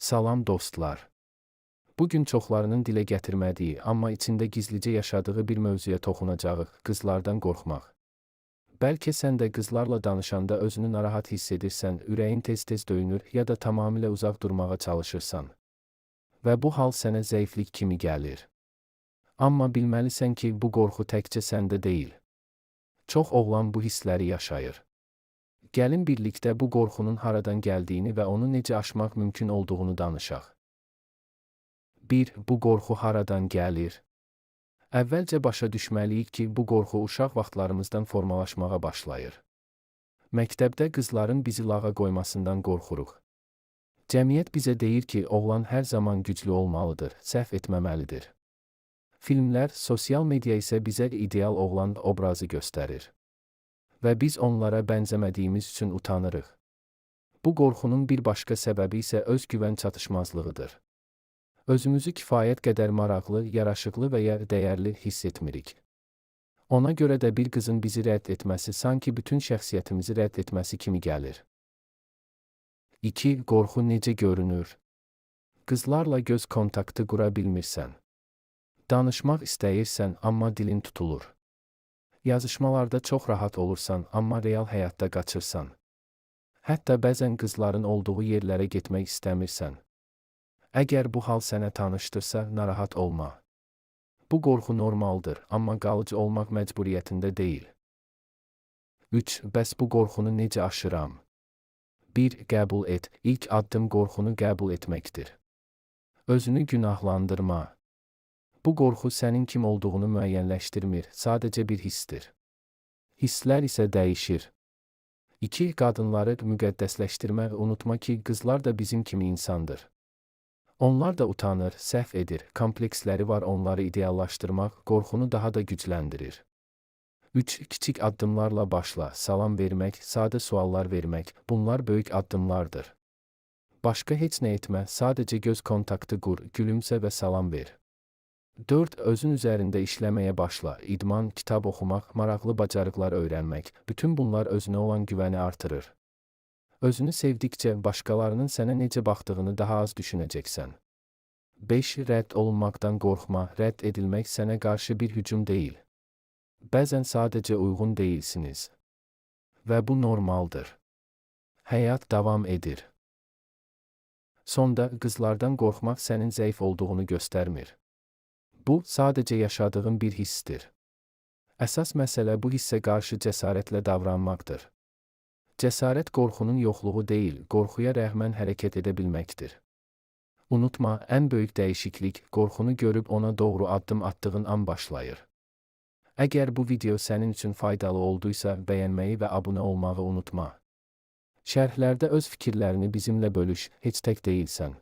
Salam dostlar. Bugün çoxlarının dilə gətirmədiyi, amma içində gizlicə yaşadığı bir mövzuya toxunacağıq: qızlardan qorxmaq. Bəlkə sən də qızlarla danışanda özünü narahat hiss edirsən, ürəyin tez-tez döyünür ya da tamamilə uzaq durmağa çalışırsan. Və bu hal sənə zəiflik kimi gəlir. Amma bilməlisən ki, bu qorxu təkcə səndə deyil. Çox oğlan bu hissləri yaşayır. Gəlin birlikdə bu qorxunun haradan gəldiyini və onu necə aşmaq mümkün olduğunu danışaq. 1. Bu qorxu haradan gəlir? Əvvəlcə başa düşməliyik ki, bu qorxu uşaq vaxtlarımızdan formalaşmağa başlayır. Məktəbdə qızların bizi lağa qoymasından qorxuruq. Cəmiyyət bizə deyir ki, oğlan hər zaman güclü olmalıdır, səhv etməməlidir. Filmlər, sosial media isə bizə ideal oğlan obrazı göstərir. Və biz onlara bənzəmədiyimiz üçün utanırıq. Bu qorxunun bir başqa səbəbi isə özgüvən çatışmazlığıdır. Özümüzü kifayət qədər maraqlı, yaraşıqlı və ya dəyərli hiss etmirik. Ona görə də bir qızın bizi rədd etməsi sanki bütün şəxsiyyətimizi rədd etməsi kimi gəlir. 2. Qorxu necə görünür? Qızlarla göz kontaktı qura bilmirsən. Danışmaq istəyirsən, amma dilin tutulur. Yazışmalarda çox rahat olursan, amma real həyatda qaçırsan. Hətta bəzən qızların olduğu yerlərə getmək istəmirsən. Əgər bu hal sənə tanışdırsa, narahat olma. Bu qorxu normaldır, amma qalıcı olmaq məcburiyyətində deyil. 3. Bəs bu qorxunu necə aşıram? 1. Qəbul et. İlk addım qorxunu qəbul etməkdir. Özünü günahlandırma. Bu qorxu sənin kim olduğunu müəyyənləşdirmir, sadəcə bir hissdir. Hisslər isə dəyişir. 2. Qadınları müqəddəsləşdirmə, unutma ki, qızlar da bizim kimi insandır. Onlar da utanır, səhv edir, kompleksləri var, onları ideallaşdırmaq qorxunu daha da gücləndirir. 3. Kiçik addımlarla başla, salam vermək, sadə suallar vermək, bunlar böyük addımlardır. Başqa heç nə etmə, sadəcə göz kontaktı qur, gülümsə və salam ver. 4. Özün üzərində işləməyə başla, idman, kitab oxumaq, maraqlı bacarıqlar öyrənmək, bütün bunlar özünə olan güvəni artırır. Özünü sevdikcə başqalarının sənə necə baxdığını daha az düşünəcəksən. 5. Rədd olunmaqdan qorxma, rədd edilmək sənə qarşı bir hücum deyil. Bəzən sadəcə uyğun deyilsiniz. Və bu normaldır. Həyat davam edir. Sonda, qızlardan qorxmaq sənin zəif olduğunu göstərmir. Bu, sadəcə yaşadığın bir hissdir. Əsas məsələ bu hissə qarşı cəsarətlə davranmaqdır. Cəsarət qorxunun yoxluğu deyil, qorxuya rəğmən hərəkət edə bilməkdir. Unutma, ən böyük dəyişiklik, qorxunu görüb ona doğru addım attığın an başlayır. Əgər bu video sənin üçün faydalı olduysa, bəyənməyi və abunə olmağı unutma. Şərhlərdə öz fikirlərini bizimlə bölüş, heç tək deyilsən.